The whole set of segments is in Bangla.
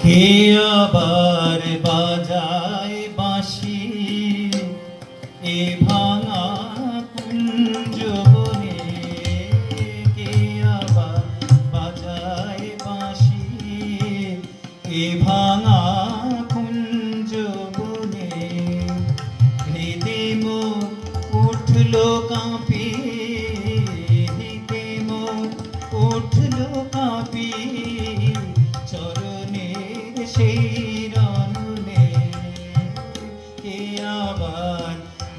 কে আবার বাজায় বাঁশি এ ভাঙা কুঞ্জ বনে? কে আবার বাজায় বাঁশি এ ভাঙা কুঞ্জ বনে? হৃদে মোর উঠল কাঁপি, হৃদে মোর উঠল কাঁপি, চরণের সেই রণনে। কে আবার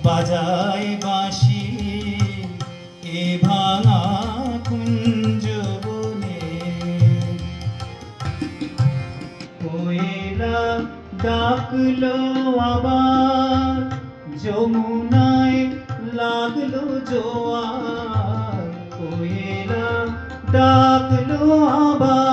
বাজায় বাঁশি এ ভাঙা কুঞ্জ বনে? কোয়েলা ডাকলো আবার, যমুনায় লাগলো জোয়ার। কোয়েলা ডাকলো আবার,